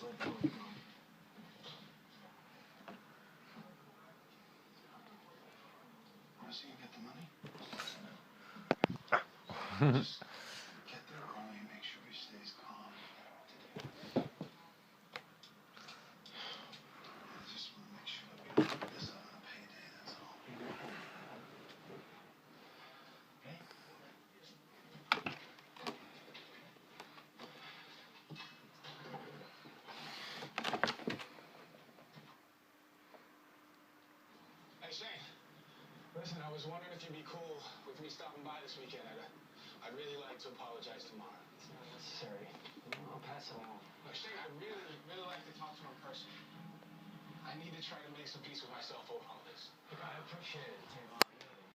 let go of the mom. Where's he gonna get the money? Just get there early and make sure he stays calm. I just want to make sure that we don't put this out on a payday, that's all. Okay? Hey, Shane. Listen, I was wondering if you'd be cool with me stopping by this weekend. I'd really like to apologize tomorrow. It's not necessary. I'll pass it along. Look, Shane, I'd really like to talk to him personally. I need to try to make some peace with myself over all this.